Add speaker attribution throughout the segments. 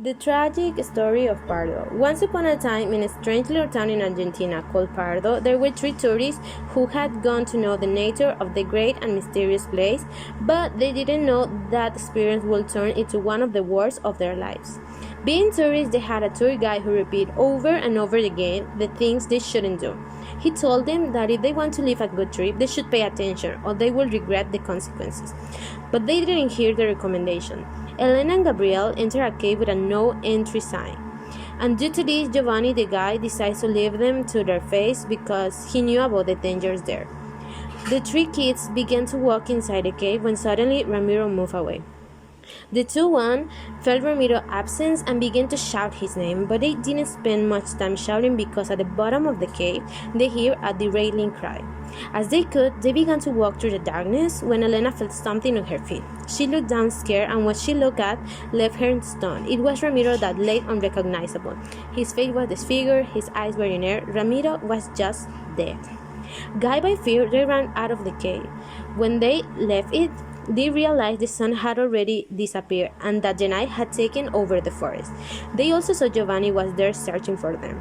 Speaker 1: The tragic story of Pardo. Once upon a time, in a strange little town in Argentina called Pardo, there were three tourists who had gone to know the nature of the great and mysterious place, but they didn't know that experience would turn into one of the worst of their lives. Being tourists, they had a tour guide who repeated over and over again the things they shouldn't do. He told them that if they want to live a good trip, they should pay attention or they will regret the consequences. But they didn't hear the recommendation. Elena and Gabriel enter a cave with a no entry sign. And due to this, Giovanni, the guide, decides to leave them to their face because he knew about the dangers there. The three kids began to walk inside the cave when suddenly Ramiro moved away. The two felt Ramiro's absence and began to shout his name, but they didn't spend much time shouting because at the bottom of the cave they hear a derailing cry. As they could, they began to walk through the darkness when Elena felt something on her feet. She looked down scared, and what she looked at left her stunned. It was Ramiro that lay unrecognizable. His face was disfigured, his eyes were in air. Ramiro was just dead. Guided by fear, they ran out of the cave. When they left it, they realized the sun had already disappeared and that the night had taken over the forest. They also saw Giovanni was there searching for them.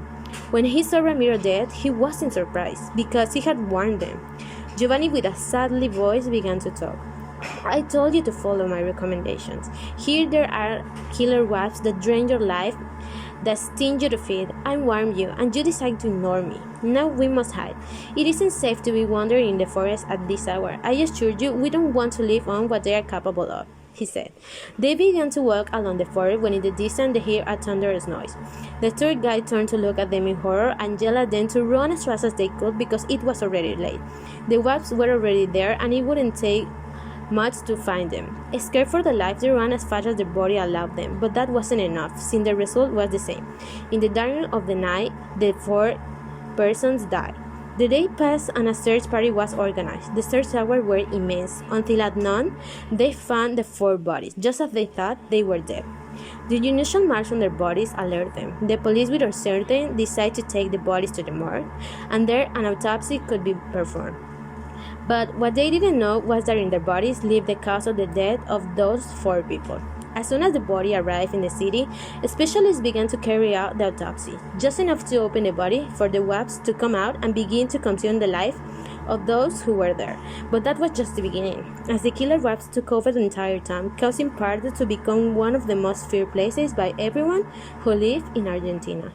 Speaker 1: When he saw Ramiro dead, he wasn't surprised because he had warned them. Giovanni, with a sadly voice, began to talk. I told you to follow my recommendations. Here there are killer wasps that drain your life, that sting you to feed. I warned you, and you decide to ignore me. Now we must hide. It isn't safe to be wandering in the forest at this hour. I assure you, we don't want to live on what they are capable of, he said. They began to walk along the forest when in the distance they heard a thunderous noise. The tour guide turned to look at them in horror and yelled at them to run as fast as they could because it was already late. The wasps were already there and it wouldn't take much to find them. Scared for their lives, they ran as fast as their body allowed them, but that wasn't enough, since the result was the same. In the darkness of the night, the four persons died. The day passed and a search party was organized. The search hours were immense, until at noon, they found the four bodies, just as they thought they were dead. The unusual marks on their bodies alerted them. The police, with uncertainty, decided to take the bodies to the morgue, and there an autopsy could be performed. But what they didn't know was that in their bodies lived the cause of the death of those four people. As soon as the body arrived in the city, specialists began to carry out the autopsy, just enough to open the body for the wasps to come out and begin to consume the life of those who were there. But that was just the beginning, as the killer wasps took over the entire town, causing Pardo to become one of the most feared places by everyone who lived in Argentina.